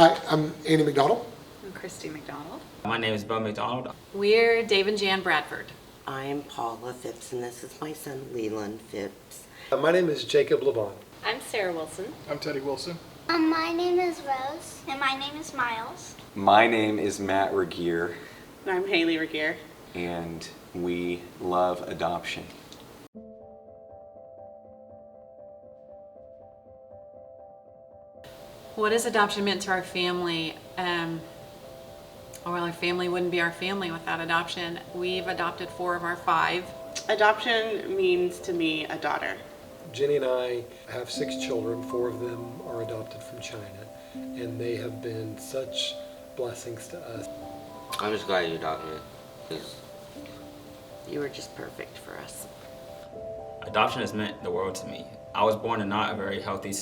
Hi, I'm Andy McDonald. I'm Christy McDonald. My name is Bo McDonald. We're Dave and Jan Bradford. I'm Paula Phipps, and this is my son Leland Phipps. My name is Jacob LeBon. I'm Sarah Wilson. I'm Teddy Wilson. My name is Rose. And my name is Miles. My name is Matt Regier, And I'm Haley Regier. and we love adoption. What has adoption meant to our family? Our family wouldn't be our family without adoption. We've adopted 4 of our 5. Adoption means to me a daughter. Jenny and I have 6 children. 4 of them are adopted from China, and they have been such blessings to us. I'm just glad you adopted me. You were just perfect for us. Adoption has meant the world to me. I was born in not a very healthy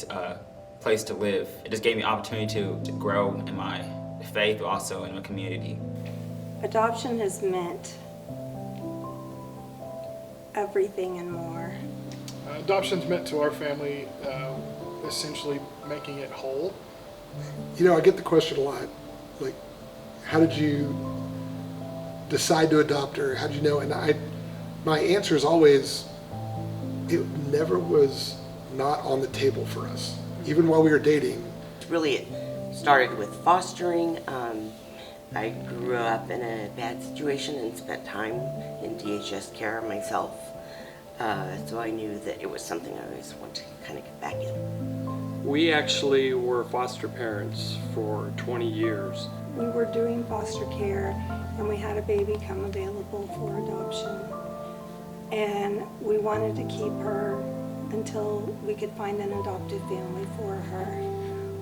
place to live. It just gave me opportunity to grow in my faith, but also in my community. Adoption has meant everything and more. Adoption's meant to our family essentially making it whole. You know, I get the question a lot, like, how did you decide to adopt her? How did you know? And my answer is always, it never was not on the table for us. Even while we were dating. Really, it started with fostering. I grew up in a bad situation and spent time in DHS care myself. So I knew that it was something I always wanted to kind of get back in. We actually were foster parents for 20 years. We were doing foster care and we had a baby come available for adoption. And we wanted to keep her until we could find an adoptive family for her.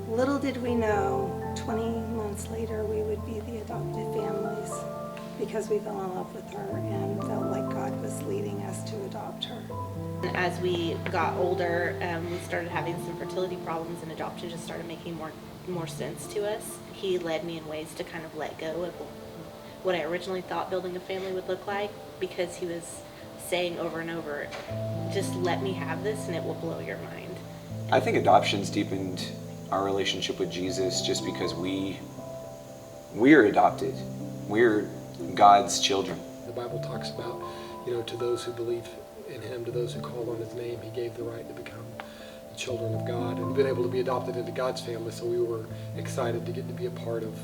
Little did we know, 20 months later we would be the adoptive families because we fell in love with her and felt like God was leading us to adopt her. As we got older, we started having some fertility problems, and adoption just started making more sense to us. He led me in ways to kind of let go of what I originally thought building a family would look like, because he was saying over and over, just let me have this and it will blow your mind. I think adoption's deepened our relationship with Jesus just because we're adopted. We're God's children. The Bible talks about, to those who believe in Him, to those who call on His name, He gave the right to become the children of God and been able to be adopted into God's family. So we were excited to get to be a part of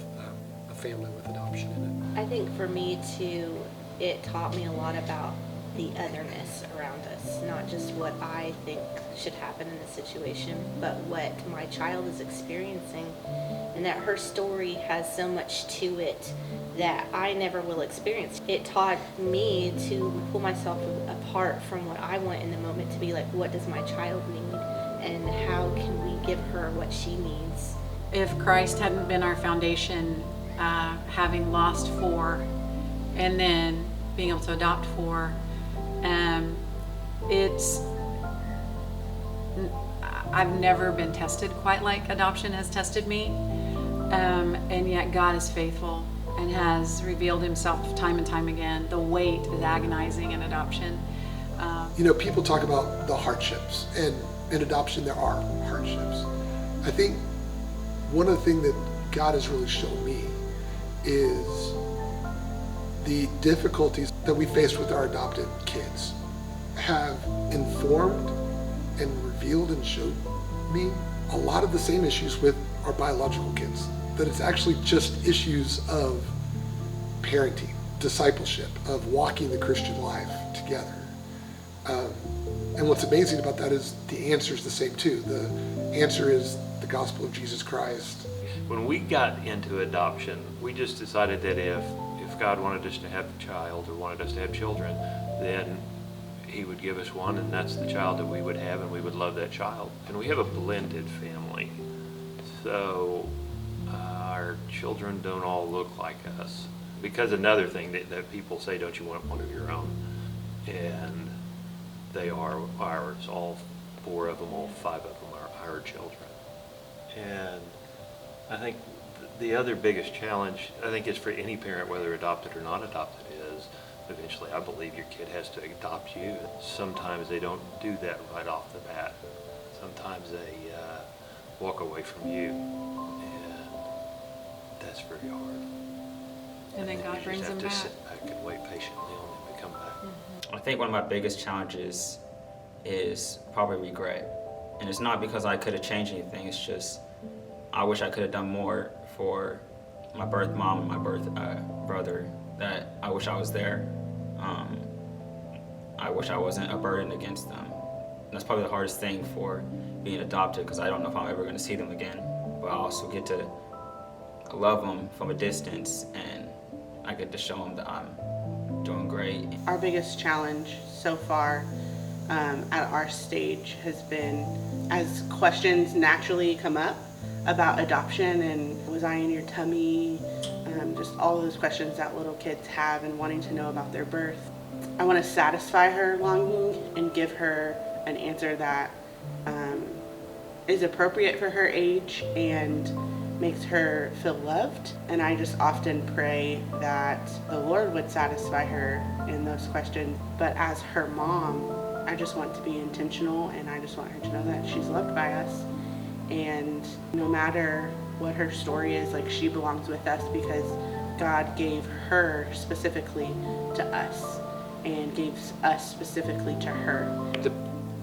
a family with adoption in it. I think for me too, it taught me a lot about the otherness around us, not just what I think should happen in the situation, but what my child is experiencing, and that her story has so much to it that I never will experience. It taught me to pull myself apart from what I want in the moment to be like, what does my child need, and how can we give her what she needs? If Christ hadn't been our foundation, having lost 4 and then being able to adopt 4, I've never been tested quite like adoption has tested me, and yet God is faithful and has revealed Himself time and time again. The weight is agonizing in adoption. People talk about the hardships, and in adoption there are hardships. I think one of the things that God has really shown me is the difficulties that we faced with our adopted kids have informed and revealed and showed me a lot of the same issues with our biological kids. That it's actually just issues of parenting, discipleship, of walking the Christian life together. And what's amazing about that is the answer is the same too. The answer is the gospel of Jesus Christ. When we got into adoption, we just decided that if God wanted us to have a child or wanted us to have children, then He would give us one, and that's the child that we would have, and we would love that child. And we have a blended family, so our children don't all look like us. Because another thing that people say, don't you want one of your own? And they are ours. All 4 of them, all 5 of them are our children. And I think the other biggest challenge, I think, is for any parent, whether adopted or not adopted, is eventually I believe your kid has to adopt you. Sometimes they don't do that right off the bat. Sometimes they walk away from you. And That's very hard. And then God brings them You back. just have to sit back and wait patiently on them to come back. I think one of my biggest challenges is probably regret. And it's not because I could have changed anything, it's just I wish I could have done more for my birth mom and my birth brother, that I wish I was there. I wish I wasn't a burden against them. And that's probably the hardest thing for being adopted, because I don't know if I'm ever going to see them again. But I also get to love them from a distance, and I get to show them that I'm doing great. Our biggest challenge so far at our stage has been, as questions naturally come up about adoption and was I in your tummy, just all of those questions that little kids have and wanting to know about their birth. I want to satisfy her longing and give her an answer that is appropriate for her age and makes her feel loved. And I just often pray that the Lord would satisfy her in those questions. But as her mom, I just want to be intentional, and I just want her to know that she's loved by us. And no matter what her story is, like, she belongs with us because God gave her specifically to us and gave us specifically to her. The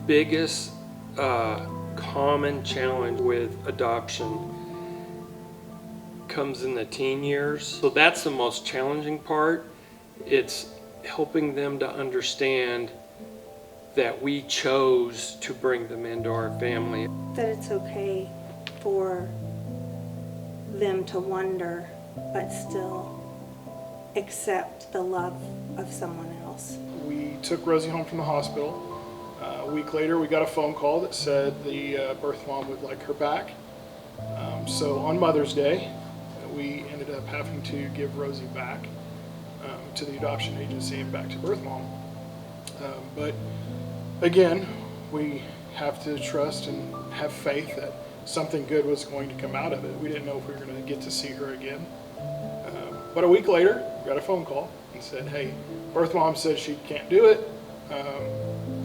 biggest common challenge with adoption comes in the teen years. So that's the most challenging part. It's helping them to understand that we chose to bring them into our family. That it's okay for them to wonder, but still accept the love of someone else. We took Rosie home from the hospital. A week later, we got a phone call that said the birth mom would like her back. So on Mother's Day, we ended up having to give Rosie back to the adoption agency and back to birth mom. But again, we have to trust and have faith that something good was going to come out of it. We didn't know if we were going to get to see her again. But a week later, we got a phone call and said, hey, birth mom said she can't do it.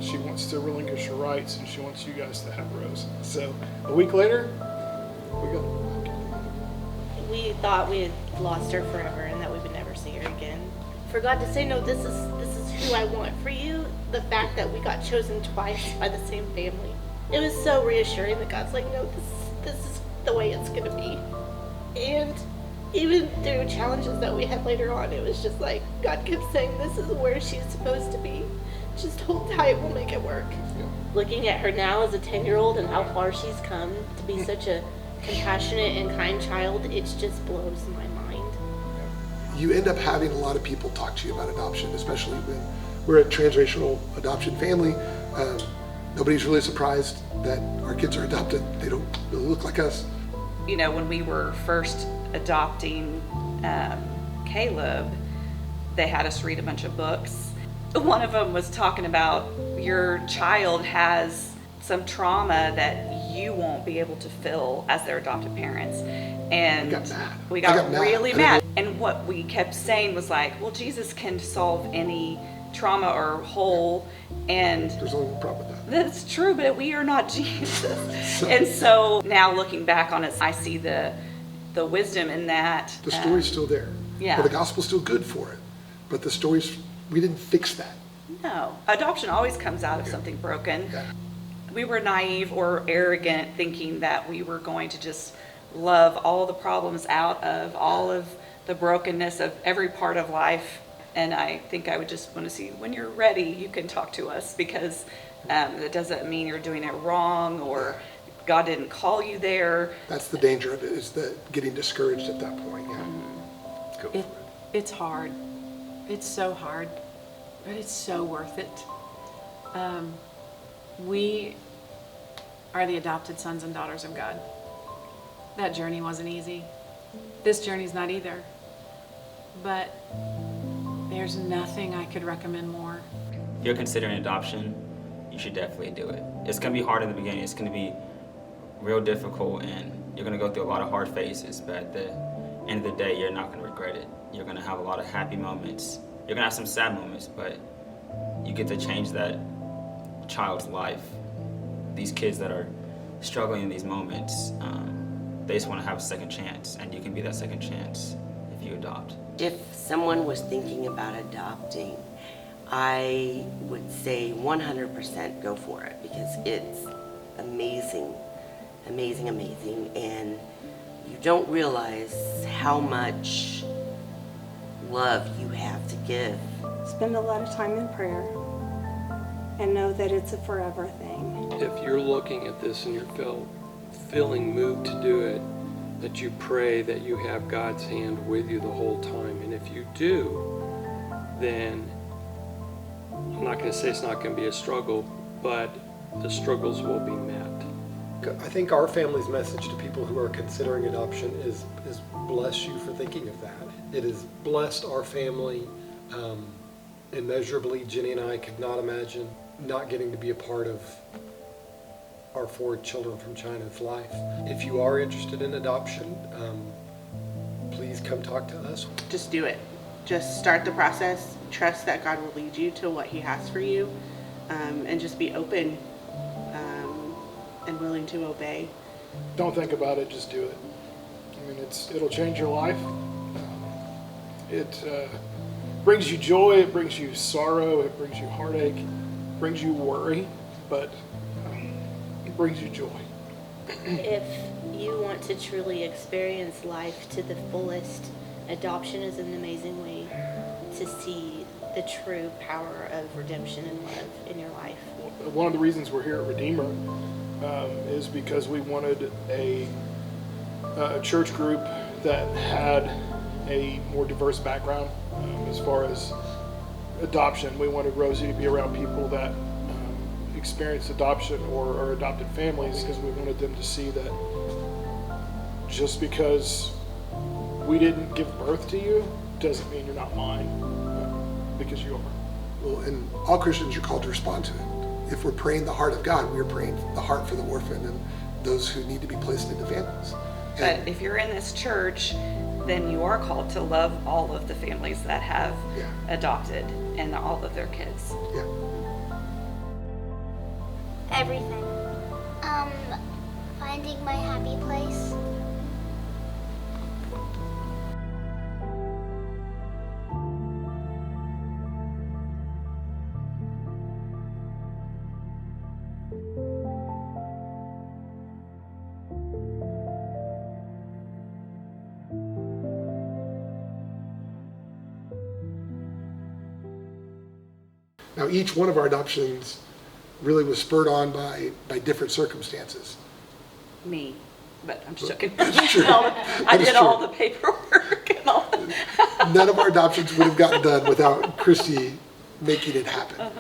She wants to relinquish her rights and she wants you guys to have Rose. So a week later, we got her. We thought we had lost her forever and that we would never see her again. For God to say, no, this is who I want for you, the fact that we got chosen twice by the same family, it was so reassuring that God's like, no, this is the way it's going to be. And even through challenges that we had later on, it was just like, God kept saying, this is where she's supposed to be. Just hold tight, we'll make it work. Looking at her now as a 10-year-old and how far she's come to be such a compassionate and kind child, it just blows my mind. You end up having a lot of people talk to you about adoption, especially when we're a transracial adoption family. Nobody's really surprised that our kids are adopted. They don't really look like us. You know, when we were first adopting Caleb, they had us read a bunch of books. One of them was talking about your child has some trauma that you won't be able to fill as their adopted parents. And we got really mad. And what we kept saying was like, well, Jesus can solve any trauma or hole. And there's only one problem with that. That's true, but we are not Jesus. And so now looking back on it, I see the wisdom in that. The story's still there. Yeah. Well, the gospel's still good for it. But the story's, we didn't fix that. No. Adoption always comes out of something broken. Yeah. We were naive or arrogant thinking that we were going to just love all the problems out of all of the brokenness of every part of life. And I think I would just want to see, when you're ready, you can talk to us, because that doesn't mean you're doing it wrong or God didn't call you there. That's the danger of it, is the getting discouraged at that point. Yeah. Mm-hmm. It's hard. It's so hard, but it's so worth it. We are the adopted sons and daughters of God. That journey wasn't easy. This journey's not either. But there's nothing I could recommend more. If you're considering adoption, you should definitely do it. It's going to be hard in the beginning. It's going to be real difficult, and you're going to go through a lot of hard phases, but at the end of the day, you're not going to regret it. You're going to have a lot of happy moments. You're going to have some sad moments, but you get to change that child's life. These kids that are struggling in these moments, they just want to have a second chance, and you can be that second chance if you adopt. If someone was thinking about adopting, I would say 100% go for it, because it's amazing, amazing, amazing, and you don't realize how much love you have to give. Spend a lot of time in prayer and know that it's a forever thing. If you're looking at this and you're feeling moved to do it, that you pray that you have God's hand with you the whole time. And if you do, then I'm not going to say it's not going to be a struggle, but the struggles will be met. I think our family's message to people who are considering adoption is bless you for thinking of that. It has blessed our family immeasurably. Jenny and I could not imagine not getting to be a part of our 4 children from China's life. If you are interested in adoption, please come talk to us. Just do it. Just start the process. Trust that God will lead you to what He has for you, and just be open and willing to obey. Don't think about it, just do it. I mean, it'll change your life. It brings you joy, it brings you sorrow, it brings you heartache, it brings you worry, but it brings you joy. If you want to truly experience life to the fullest, adoption is an amazing way to see the true power of redemption and love in your life. One of the reasons we're here at Redeemer is because we wanted a church group that had a more diverse background as far as adoption. We wanted Rosie to be around people that experienced adoption or are adopted families, because we wanted them to see that just because we didn't give birth to you doesn't mean you're not mine, because you are. Well, and all Christians are called to respond to it. If we're praying the heart of God, we're praying the heart for the orphan and those who need to be placed into families. But if you're in this church, then you are called to love all of the families that have adopted and all of their kids. Yeah. Everything. Finding my happy place. Now, each one of our adoptions really was spurred on by different circumstances. Me, but I'm just joking. That's true. I did all the paperwork and all. None of our adoptions would have gotten done without Christy making it happen.